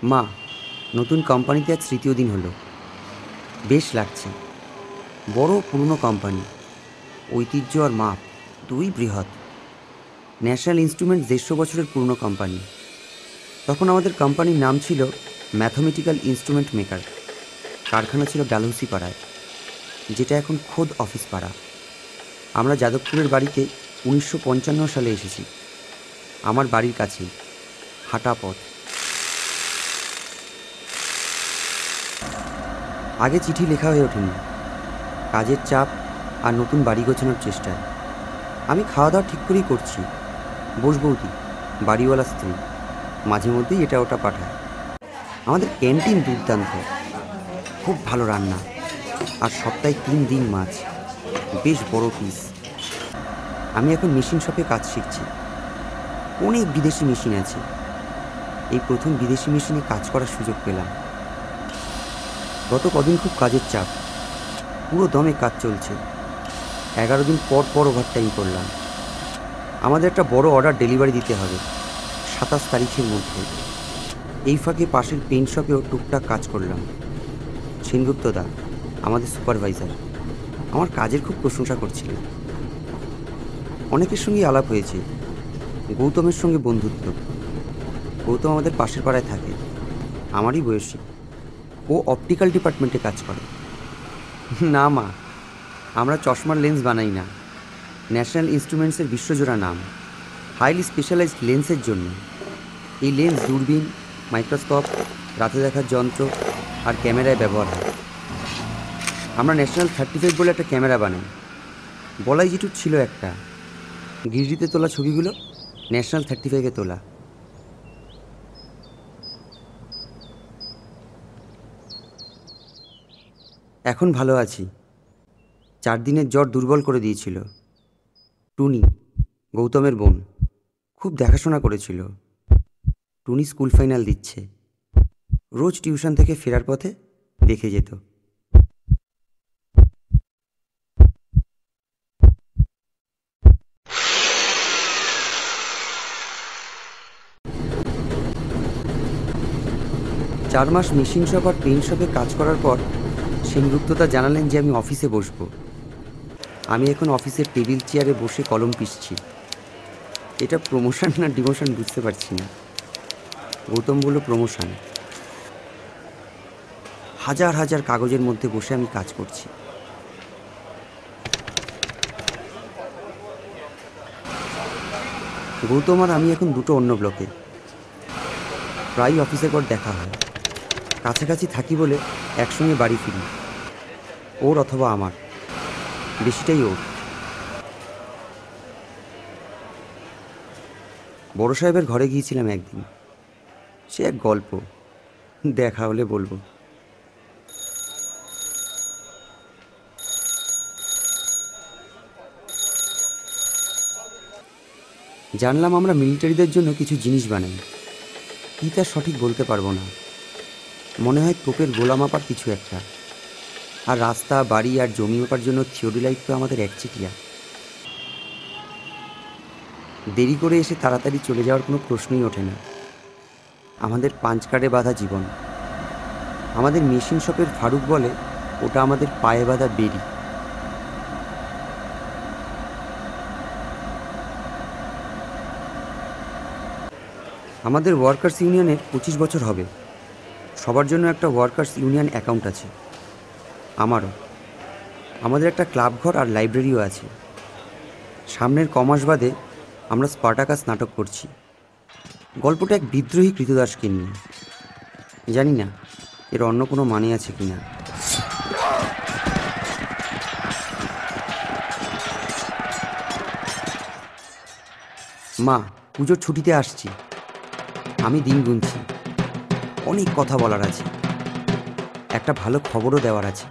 মা, নতুন কোম্পানিতে আজ তৃতীয় দিন হলো। বেশ লাগছে। বড় পুরনো কোম্পানি, ঐতিহ্য আর মাপ দুই বৃহৎ। ন্যাশনাল ইনস্ট্রুমেন্ট 150 বছরের পুরনো কোম্পানি। তখন আমাদের কোম্পানির নাম ছিল ম্যাথমেটিক্যাল ইনস্ট্রুমেন্ট মেকার। কারখানা ছিল ডালহৌসি পাড়ায়, যেটা এখন খোদ অফিস পাড়া। আমরা যাদবপুরের বাড়িতে 1955 সালে এসেছি। আমার বাড়ির কাছেই, হাঁটা পথ। আগে চিঠি লেখা হয়ে ওঠেনি, কাজের চাপ আর নতুন বাড়ি গোছানোর চেষ্টায়। আমি খাওয়া দাওয়া ঠিক করেই করছি। বসবৌদি, বাড়িওয়ালা স্ত্রী, মাঝে মধ্যেই এটা ওটা পাঠায়। আমাদের ক্যান্টিন দুর্দান্ত, খুব ভালো রান্না, আর সপ্তাহে 3 দিন মাছ, বেশ বড় পিস। আমি এখন মেশিন শপে কাজ শিখছি। অনেক বিদেশি মেশিন আছে। এই প্রথম বিদেশি মেশিনে কাজ করার সুযোগ পেলাম। গত কদিন খুব কাজের চাপ, পুরো দমে কাজ চলছে। 11 দিন পর পর ওভারটাইম করলাম। আমাদের একটা বড় অর্ডার ডেলিভারি দিতে হবে 27 তারিখের মধ্যে। এই ফাঁকে পাশের পেইন্ট শপেও টুকটাক কাজ করলাম। সেনগুপ্তদা, আমাদের সুপারভাইজার, আমার কাজের খুব প্রশংসা করছিলেন। অনেকের সঙ্গেই আলাপ হয়েছে। গৌতমের সঙ্গে বন্ধুত্ব। গৌতম আমাদের পাশের পাড়ায় থাকে, আমারই বয়সী। ও অপটিক্যাল ডিপার্টমেন্টে কাজ করে। না মা, আমরা চশমার লেন্স বানাই না। ন্যাশনাল ইনস্ট্রুমেন্টসের বিশ্বজোড়া নাম, হাইলি স্পেশালাইজড লেন্সের জন্য। এই লেন্স দূরবীন, মাইক্রোস্কোপ, রাতে দেখার যন্ত্র আর ক্যামেরায় ব্যবহার হয়। আমরা ন্যাশনাল 35 বলে একটা ক্যামেরা বানাই। বলাই জিটুর ছিল একটা। গিরিডিতে তোলা ছবিগুলো ন্যাশনাল 35-এ তোলা। এখন ভালো আছি। 4 দিনের জ্বর দুর্বল করে দিয়েছিল। টুনি, গৌতমের বোন, খুব দেখাশোনা করেছিল। টুনি স্কুল ফাইনাল দিচ্ছে। রোজ টিউশন থেকে ফেরার পথে দেখে যেত। চার মাস মেশিন শপ আর পেইন্ট শপে কাজ করার পর সেনগুপ্তদা জানালেন যে আমি অফিসে বসবো। আমি এখন অফিসের টেবিল চেয়ারে বসে কলম পিষছি। এটা প্রমোশন না ডিমোশন বুঝতে পারছি না। গৌতম বলল প্রমোশন। হাজার হাজার কাগজের মধ্যে বসে আমি কাজ করছি। গৌতম আর আমি এখন দুটো অন্য ব্লকে। প্রায় অফিসের পর দেখা হয়। কাছাকাছি থাকি বলে একসঙ্গে বাড়ি ফিরি। ওর অথবা আমার, বেশিটাই ওর। বড় সাহেবের ঘরে গিয়েছিলাম একদিন। সে এক গল্প, দেখা হলে বলবো। জানলাম আমরা মিলিটারিদের জন্য কিছু জিনিস বানাই। কী তা সঠিক বলতে পারবো না। মনে হয় তোপের গোলা মাপার কিছু একটা। আর রাস্তা, বাড়ি আর জমি মাপার জন্য থিওডিলাইট তো আমাদের একচেটিয়া। দেরি করে এসে তাড়াতাড়ি চলে যাওয়ার কোনো প্রশ্নই ওঠে না। আমাদের পাঞ্চ কার্ডে বাঁধা জীবন। আমাদের মেশিন শপের ফারুক বলে ওটা আমাদের পায়ে বাঁধা বেরি। আমাদের ওয়ার্কার্স ইউনিয়নের 25 বছর হবে। সবার জন্য একটা ওয়ার্কার্স ইউনিয়ন অ্যাকাউন্ট আছে, আমারও। আমাদের একটা ক্লাব ঘর আর লাইব্রেরিও আছে। সামনের কমাস বাদে আমরা স্পার্টাকাস নাটক করছি। গল্পটা এক বিদ্রোহী কৃতদাসকে নিয়ে। জানি না এর অন্য কোনো মানে আছে কিনা। মা, পুজোর ছুটিতে আসছি। আমি দিন গুনছি। অনেক কথা বলার আছে, একটা ভালো খবরও দেওয়ার আছে।